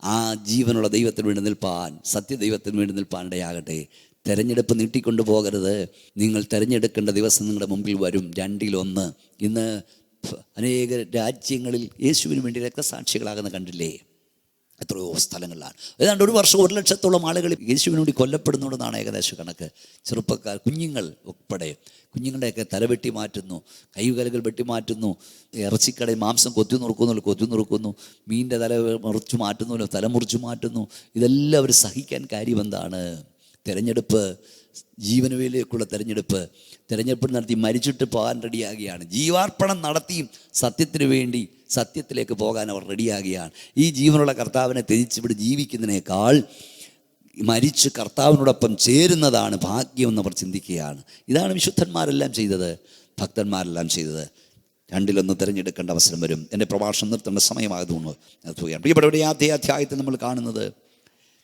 A: ആ ജീവനുള്ള ദൈവത്തിന് വേണ്ടി നിൽപ്പാൻ, സത്യദൈവത്തിന് വേണ്ടി നിൽപ്പാൻ ഇടയാകട്ടെ. തെരഞ്ഞെടുപ്പ് നീട്ടിക്കൊണ്ടു പോകരുത്. നിങ്ങൾ തിരഞ്ഞെടുക്കേണ്ട ദിവസം നിങ്ങളുടെ മുമ്പിൽ വരും. 2-1. ഇന്ന് അനേക രാജ്യങ്ങളിൽ യേശുവിന് വേണ്ടി രക്തസാക്ഷികളാകുന്ന കണ്ടില്ലേ? എത്രയോ സ്ഥലങ്ങളിലാണ്. ഏതാണ്ട് 1 വർഷം 1,00,000-ഓളം ആളുകൾ യേശുവിന് വേണ്ടി കൊല്ലപ്പെടുന്നുണ്ടെന്നാണ് ഏകദേശം കണക്ക്. ചെറുപ്പക്കാർ, കുഞ്ഞുങ്ങൾ ഉൾപ്പെടെ. കുഞ്ഞുങ്ങളുടെയൊക്കെ തല വെട്ടി മാറ്റുന്നു, കൈകാലുകൾ വെട്ടി മാറ്റുന്നു, ഇറച്ചിക്കടയിൽ മാംസം കൊത്തി നുറുക്കുന്നു, മീനിൻ്റെ തല മുറിച്ചു മാറ്റുന്നു, തല മുറിച്ചു മാറ്റുന്നു. ഇതെല്ലാം അവർ സഹിക്കാൻ കാര്യം എന്താണ്? തിരഞ്ഞെടുപ്പ്, ജീവന് വേണ്ടിയുള്ള തിരഞ്ഞെടുപ്പ് നടത്തി മരിച്ചിട്ട് പോകാൻ റെഡിയാകുകയാണ്. ജീവാർപ്പണം നടത്തിയും സത്യത്തിന് വേണ്ടി സത്യത്തിലേക്ക് പോകാൻ അവർ റെഡിയാകുകയാണ്. ഈ ജീവനുള്ള കർത്താവിനെ ത്യജിച്ചിവിടെ ജീവിക്കുന്നതിനേക്കാൾ മരിച്ച് കർത്താവിനോടൊപ്പം ചേരുന്നതാണ് ഭാഗ്യമെന്ന് അവർ ചിന്തിക്കുകയാണ്. ഇതാണ് വിശുദ്ധന്മാരെല്ലാം ചെയ്തത്, ഭക്തന്മാരെല്ലാം ചെയ്തത്. 2-1 തിരഞ്ഞെടുക്കേണ്ട അവസരം വരും. എൻ്റെ പ്രഭാഷണം നിർത്തേണ്ട സമയമായതുകൊണ്ട് നിർത്തുകയാണ്. ഇവിടെ ആദ്യ അധ്യായത്തിൽ നമ്മൾ കാണുന്നത്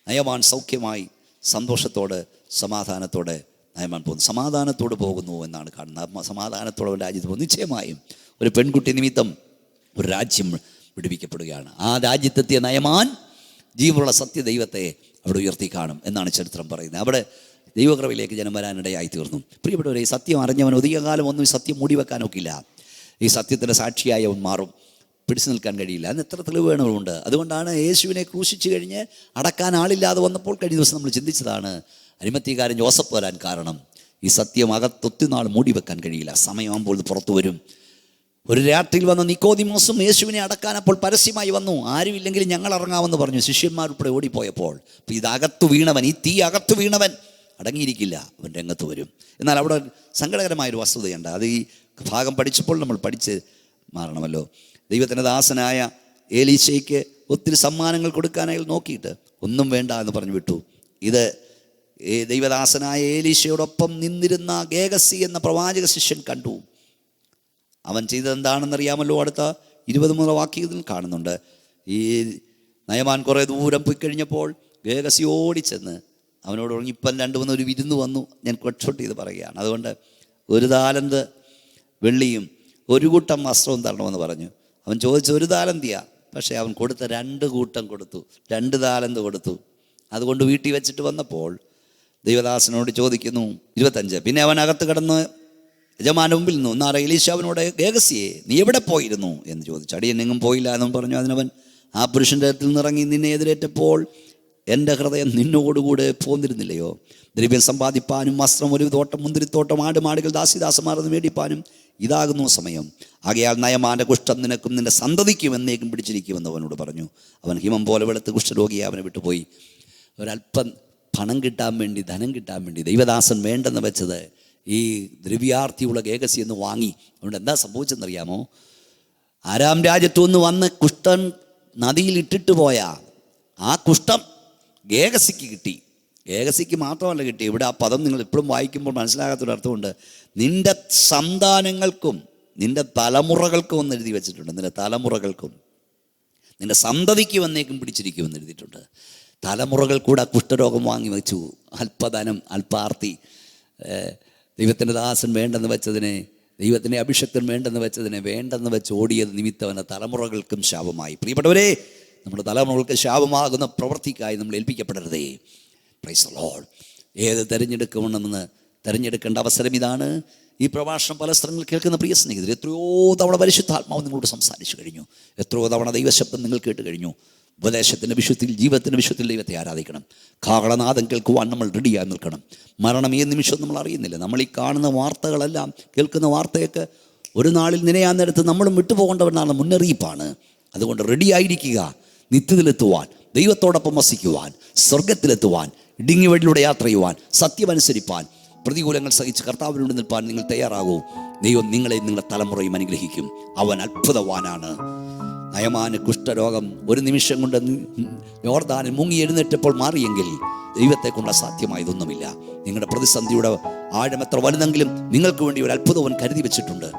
A: നയമാൻ സൗഖ്യമായി സന്തോഷത്തോടെ സമാധാനത്തോടെ നയമാൻ പോകുന്നു. സമാധാനത്തോട് പോകുന്നു എന്നാണ് കാണുന്നത്. സമാധാനത്തോടെ രാജ്യത്ത് പോകുന്നു. നിശ്ചയമായും ഒരു പെൺകുട്ടി നിമിത്തം ഒരു രാജ്യം വിടുവിക്കപ്പെടുകയാണ്. ആ രാജ്യത്തെത്തിയ നയമാൻ ജീവനുള്ള സത്യദൈവത്തെ അവിടെ ഉയർത്തി കാണും എന്നാണ് ചരിത്രം പറയുന്നത്. അവിടെ ദൈവകൃപയിലേക്ക് ജനം വരാനിടയായി തീർന്നു. പ്രിയപ്പെട്ടവരെ, ഈ സത്യം അറിഞ്ഞവൻ അധികകാലം ഒന്നും ഈ സത്യം മൂടി വെക്കാനൊക്കില്ല. ഈ സത്യത്തിൻ്റെ സാക്ഷിയായി അവൻ മാറും. പിടിച്ചു നിൽക്കാൻ കഴിയില്ല. അതിന് എത്ര തെളിവുകളുണ്ട്. അതുകൊണ്ടാണ് യേശുവിനെ ക്രൂശിച്ച് കഴിഞ്ഞ് അടക്കാൻ ആളില്ലാതെ വന്നപ്പോൾ കഴിഞ്ഞ ദിവസം നമ്മൾ ചിന്തിച്ചതാണ്, അരിമത്യക്കാരൻ ജോസഫ് വരാൻ കാരണം ഈ സത്യം അകത്തൊത്തിനാൾ മൂടി വെക്കാൻ കഴിയില്ല. സമയമാകുമ്പോൾ ഇത് പുറത്തു വരും. ഒരു രാത്രിയിൽ വന്ന നിക്കോദിമോസും യേശുവിനെ അടക്കാൻ അപ്പോൾ പരസ്യമായി വന്നു. ആരുമില്ലെങ്കിൽ ഞങ്ങൾ ഇറങ്ങാമെന്ന് പറഞ്ഞു. ശിഷ്യന്മാരുൾപ്പെടെ ഓടിപ്പോയപ്പോൾ ഇതകത്തു വീണവൻ, ഈ തീ അകത്തു വീണവൻ അടങ്ങിയിരിക്കില്ല, അവൻ രംഗത്ത് വരും. എന്നാൽ അവിടെ സങ്കടകരമായൊരു വസ്തുതയുണ്ട്. അത് ഈ ഭാഗം പഠിച്ചപ്പോൾ നമ്മൾ പഠിച്ച് മാറണമല്ലോ. ദൈവത്തിൻ്റെ ദാസനായ ഏലീശയ്ക്ക് ഒത്തിരി സമ്മാനങ്ങൾ കൊടുക്കാനായി നോക്കിയിട്ട് ഒന്നും വേണ്ട എന്ന് പറഞ്ഞു വിട്ടു. ഇത് ദൈവദാസനായ ഏലീശയോടൊപ്പം നിന്നിരുന്ന ഗേഹസി എന്ന പ്രവാചക ശിഷ്യൻ കണ്ടു. അവൻ ചെയ്തത് എന്താണെന്നറിയാമല്ലോ. അടുത്ത 20 വാക്യത്തിൽ കാണുന്നുണ്ട്. ഈ നയമാൻ കുറേ ദൂരം പോയി കഴിഞ്ഞപ്പോൾ ഗേഹസി ഓടിച്ചെന്ന് അവനോട് പറഞ്ഞു, ഇപ്പം 2-3 ഒരു വിരുന്ന് വന്നു, ഞാൻ കൊട്ട്ഷോട്ട് ചെയ്ത് പറയുകയാണ്. അതുകൊണ്ട് 1 താലന്ത് വെള്ളിയും 1 കൂട്ടം വസ്ത്രവും തരണമെന്ന് പറഞ്ഞു. അവൻ ചോദിച്ച 1 താലന്തിയാ, പക്ഷേ അവൻ കൊടുത്ത 2 കൂട്ടം കൊടുത്തു, 2 താലന്ത് കൊടുത്തു. അതുകൊണ്ട് വീട്ടിൽ വെച്ചിട്ട് വന്നപ്പോൾ ദൈവദാസനോട് ചോദിക്കുന്നു 25. പിന്നെ അവൻ അകത്ത് കിടന്ന് യജമാന മുമ്പിൽ നിന്നു. എന്നാൽ എലീശാവിനോട്, ഗേഹസിയെ നീ എവിടെ പോയിരുന്നു എന്ന് ചോദിച്ചു. അടിയനെങ്ങും പോയില്ല എന്നും പറഞ്ഞു. അതിനവൻ, ആ പുരുഷൻ്റെ അടുത്തിൽ നിന്നിറങ്ങി നിന്നെ എതിരേറ്റപ്പോൾ എൻ്റെ ഹൃദയം നിന്നോടുകൂടെ പോന്നിരുന്നില്ലയോ? ദ്രവ്യം സമ്പാദിപ്പാനും വസ്ത്രം, ഒരു തോട്ടം, മുന്തിരിത്തോട്ടം, ആടുമാടുകൾ, ദാസിദാസന്മാരെന്ന് മേടിപ്പാനും ഇതാകുന്നു സമയം. ആകയാൽ നയമാൻ്റെ കുഷ്ഠം നിനക്കും നിന്റെ സന്തതിക്കും എന്നേക്കും പിടിച്ചിരിക്കുമെന്ന് അവനോട് പറഞ്ഞു. അവൻ ഹിമം പോലെ വെളുത്ത് കുഷ്ഠരോഗിയെ അവനെ വിട്ടുപോയി. ഒരല്പം പണം കിട്ടാൻ വേണ്ടി, ധനം കിട്ടാൻ വേണ്ടി ദൈവദാസൻ വേണ്ടെന്ന് വെച്ചത് ഈ ദ്രവ്യാർത്ഥിയുള്ള ഗേഹസി എന്ന് വാങ്ങി. അതുകൊണ്ട് എന്താ സംഭവിച്ചെന്നറിയാമോ? ആരാം രാജ്യത്തു നിന്ന് വന്ന് കുഷ്ഠം നദിയിൽ ഇട്ടിട്ട് പോയ ആ കുഷ്ഠം ഗേഹസിക്ക് കിട്ടി. ഗേഹസിക്ക് മാത്രമല്ല കിട്ടി. ഇവിടെ ആ പദം നിങ്ങൾ എപ്പോഴും വായിക്കുമ്പോൾ മനസ്സിലാകാത്തൊരർത്ഥമുണ്ട്. നിൻ്റെ സന്താനങ്ങൾക്കും നിൻ്റെ തലമുറകൾക്കും എന്ന് എഴുതി വെച്ചിട്ടുണ്ട്. നിൻ്റെ തലമുറകൾക്കും നിൻ്റെ സന്തതിക്ക് വന്നേക്കും പിടിച്ചിരിക്കുമെന്ന് എഴുതിയിട്ടുണ്ട്. തലമുറകൾ കൂടെ കുഷ്ഠരോഗം വാങ്ങി വെച്ചു. അല്പധനം, അല്പാർത്തി. ദൈവത്തിൻ്റെ ദാസൻ വേണ്ടെന്ന് വെച്ചതിനെ, ദൈവത്തിൻ്റെ അഭിഷക്തൻ വേണ്ടെന്ന് വെച്ചതിനെ വേണ്ടെന്ന് വെച്ച് ഓടിയത് നിമിത്തവന് തലമുറകൾക്കും ശാപമായി. പ്രിയപ്പെട്ടവരെ, നമ്മുടെ തലമുറകൾക്ക് ശാപമാകുന്ന പ്രവൃത്തിക്കായി നമ്മൾ ഏൽപ്പിക്കപ്പെടരുതേ. Price the Lord. ഏത് തിരഞ്ഞെടുക്കേണ്ട അവസരം ഇതാണ്. ഈ പ്രഭാഷണം പല സ്ഥലങ്ങളിൽ കേൾക്കുന്ന പ്രിയ സ്നേഹിതർ, എത്രയോ തവണ പരിശുദ്ധാത്മാവ് നിങ്ങളോട് സംസാരിച്ചു കഴിഞ്ഞു. എത്രയോ തവണ ദൈവശബ്ദം നിങ്ങൾ കേട്ട് കഴിഞ്ഞു. ഉപദേശത്തിൻ്റെ വിശുദ്ധിയിൽ, ജീവിതത്തിൻ്റെ വിശുദ്ധിയിൽ ദൈവത്തെ ആരാധിക്കണം. കാഹളനാദം കേൾക്കുവാൻ നമ്മൾ റെഡിയായി നിൽക്കണം. മരണം ഏത് നിമിഷവും നമ്മൾ അറിയുന്നില്ല. നമ്മൾ ഈ കാണുന്ന വാർത്തകളെല്ലാം, കേൾക്കുന്ന വാർത്തയൊക്കെ ഒരു നാളിൽ നിലയാൻ നേരത്ത് നമ്മളും വിട്ടുപോകേണ്ടവനാണ് മുന്നറിയിപ്പാണ്. അതുകൊണ്ട് റെഡിയായിരിക്കുക. നിത്യത്തിലെത്തുവാൻ, ദൈവത്തോടൊപ്പം വസിക്കുവാൻ, സ്വർഗത്തിലെത്തുവാൻ ഇടുങ്ങിയ വഴിയിലൂടെ യാത്ര ചെയ്യുവാൻ, സത്യമനുസരിപ്പാൻ, പ്രതികൂലങ്ങൾ സഹിച്ച് കർത്താവിനോട് നിൽപ്പാൻ നിങ്ങൾ തയ്യാറാകൂ. ദൈവം നിങ്ങളെയും നിങ്ങളുടെ തലമുറയും അനുഗ്രഹിക്കും. അവൻ അത്ഭുതവാനാണ്. നയമാന് കുഷ്ഠരോഗം ഒരു നിമിഷം കൊണ്ട് യോർദാനിൽ മുങ്ങി എഴുന്നേറ്റപ്പോൾ മാറിയെങ്കിൽ ദൈവത്തെ കൊണ്ട് അസാധ്യമായതൊന്നുമില്ല. നിങ്ങളുടെ പ്രതിസന്ധിയുടെ ആഴം എത്ര വലുതെങ്കിലും നിങ്ങൾക്ക് വേണ്ടി ഒരു അത്ഭുതം അവൻ കരുതി വെച്ചിട്ടുണ്ട്.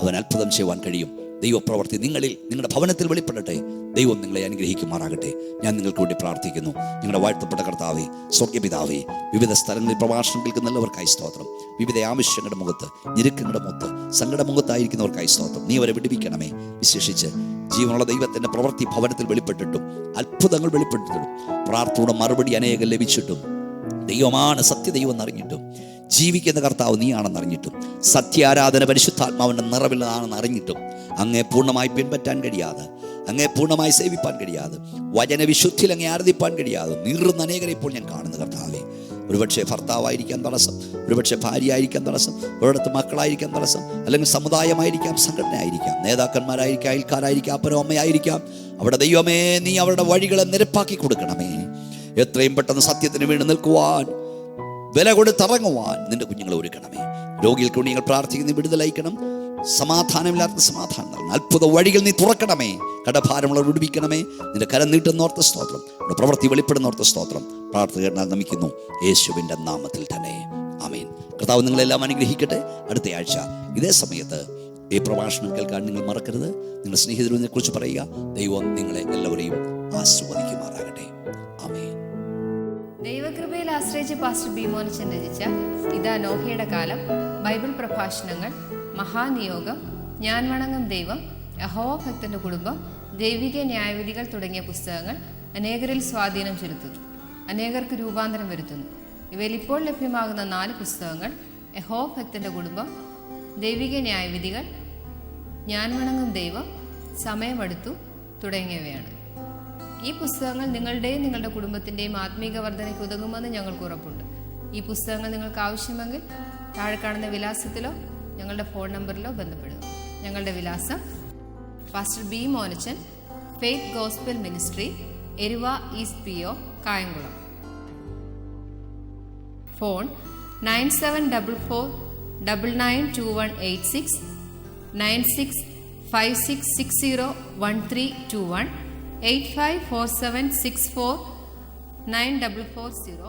A: അവൻ അത്ഭുതം ചെയ്യുവാൻ കഴിയും. ദൈവപ്രവർത്തി നിങ്ങളിൽ, നിങ്ങളുടെ ഭവനത്തിൽ വെളിപ്പെടട്ടെ. ദൈവം നിങ്ങളെ അനുഗ്രഹിക്കുമാറാകട്ടെ. ഞാൻ നിങ്ങൾക്ക് വേണ്ടി പ്രാർത്ഥിക്കുന്നു. നിങ്ങളുടെ വാഴ്ത്തപ്പെട്ട കർത്താവേ, സ്വർഗ്ഗപിതാവേ, വിവിധ സ്ഥലങ്ങളിൽ പ്രഭാഷണം കേൾക്കുന്നവർക്കായി സ്തോത്രം. വിവിധ ആവശ്യങ്ങളുടെ മുഖത്ത്, ഞെരുക്കങ്ങളുടെ മുഖത്ത്, സങ്കട മുഖത്തായിരിക്കുന്നവർക്കായി സ്തോത്രം. നീ അവരെ വിടുവിക്കണമേ. വിശേഷിച്ച് ജീവനുള്ള ദൈവത്തിൻ്റെ പ്രവൃത്തി ഭവനത്തിൽ വെളിപ്പെട്ടിട്ടും അത്ഭുതങ്ങൾ വെളിപ്പെട്ടിട്ടും പ്രാർത്ഥനയുടെ മറുപടി അനേകം ലഭിച്ചിട്ടും ദൈവമാണ് സത്യദൈവം എന്നറിഞ്ഞിട്ടും ജീവിക്കുന്ന കർത്താവ് നീയാണെന്നറിഞ്ഞിട്ടും സത്യാരാധന പരിശുദ്ധാത്മാവിൻ്റെ നിറവിലാണെന്ന് അറിഞ്ഞിട്ടും അങ്ങേ പൂർണ്ണമായി പിൻപറ്റാൻ കഴിയാതെ, അങ്ങേ പൂർണ്ണമായി സേവിപ്പാൻ കഴിയാതെ, വചനവിശുദ്ധിയിൽ അങ്ങേ ആരാധിപ്പാൻ കഴിയാതെ നീറുന്ന അനേകരെ ഇപ്പോൾ ഞാൻ കാണുന്നു കർത്താവേ. ഒരുപക്ഷെ ഭർത്താവായിരിക്കാൻ തടസ്സം, ഒരുപക്ഷെ ഭാര്യയായിരിക്കാൻ തടസ്സം, ഒരിടത്ത് മക്കളായിരിക്കാൻ തടസ്സം, അല്ലെങ്കിൽ സമുദായമായിരിക്കാം, സംഘടനയായിരിക്കാം, നേതാക്കന്മാരായിരിക്കാം, അയൽക്കാരായിരിക്കാം, അപ്പനോ അമ്മയായിരിക്കാം. അവിടെ ദൈവമേ നീ അവരുടെ വഴികളെ നിരപ്പാക്കി കൊടുക്കണമേ. എത്രയും പെട്ടെന്ന് സത്യത്തിന് വേണ്ടി നിൽക്കുവാൻ, വില കൊടുത്തിറങ്ങുവാൻ നിന്റെ കുഞ്ഞുങ്ങളെ ഒരുക്കണമേ. രോഗികൾക്ക് വേണ്ടി ഞങ്ങൾ പ്രാർത്ഥിക്കുന്ന വിടുതലയക്കണം. സമാധാനമില്ലാത്ത സമാധാനം നൽകണം. അത്ഭുത വഴികൾ നീ തുറക്കണമേ. കടഭാരമുള്ള വിടുവിക്കണമേ. നിന്റെ കരം നീട്ടുന്നോർത്ത സ്തോത്രം, പ്രവൃത്തി വെളിപ്പെടുന്നോർത്ത സ്തോത്രം. പ്രാർത്ഥന നമിക്കുന്നു യേശുവിൻ്റെ നാമത്തിൽ തന്നെ. ആമേൻ. കർത്താവ് നിങ്ങളെല്ലാം അനുഗ്രഹിക്കട്ടെ. അടുത്ത ആഴ്ച ഇതേ സമയത്ത് ഈ പ്രഭാഷണം കേൾക്കാൻ നിങ്ങൾ മറക്കരുത്. നിങ്ങളുടെ സ്നേഹിതരെ കുറിച്ച് പറയുക. ദൈവം നിങ്ങളെ എല്ലാവരെയും ആസ്വദിക്കുമാറാകട്ടെ. ആമേൻ.
B: ദൈവകൃപയിൽ ആശ്രയിച്ച് പാസ്റ്റർ ബി മോനച്ചൻ രചിച്ച ഇതാ നോഹയുടെ കാലം, ബൈബിൾ പ്രഭാഷണങ്ങൾ, മഹാനിയോഗം, ഞാൻ വണങ്ങും ദൈവം, യഹോവ ഭക്തന്റെ കുടുംബം, ദൈവിക ന്യായവിധികൾ തുടങ്ങിയ പുസ്തകങ്ങൾ അനേകരിൽ സ്വാധീനം ചെലുത്തുന്നു, അനേകർക്ക് രൂപാന്തരം വരുത്തുന്നു. ഇവയിൽ ഇപ്പോൾ ലഭ്യമാകുന്ന 4 പുസ്തകങ്ങൾ യഹോവ ഭക്തന്റെ കുടുംബം, ദൈവിക ന്യായവിധികൾ, ഞാൻ വണങ്ങും ദൈവം, സമയമെടുത്തു തുടങ്ങിയവയാണ്. ഈ പുസ്തകങ്ങൾ നിങ്ങളുടെയും നിങ്ങളുടെ കുടുംബത്തിൻ്റെയും ആത്മീക വർധനയ്ക്ക് ഉതകുമെന്ന് ഞങ്ങൾക്ക് ഉറപ്പുണ്ട്. ഈ പുസ്തകങ്ങൾ നിങ്ങൾക്ക് ആവശ്യമെങ്കിൽ താഴെ കാണുന്ന വിലാസത്തിലോ ഞങ്ങളുടെ ഫോൺ നമ്പറിലോ ബന്ധപ്പെടുക. ഞങ്ങളുടെ വിലാസം: pastor B Monachan, faith gospel ministry, Eruva east PO, Kayamkulam. Phone 9744992186, 9656601321, 8547649440.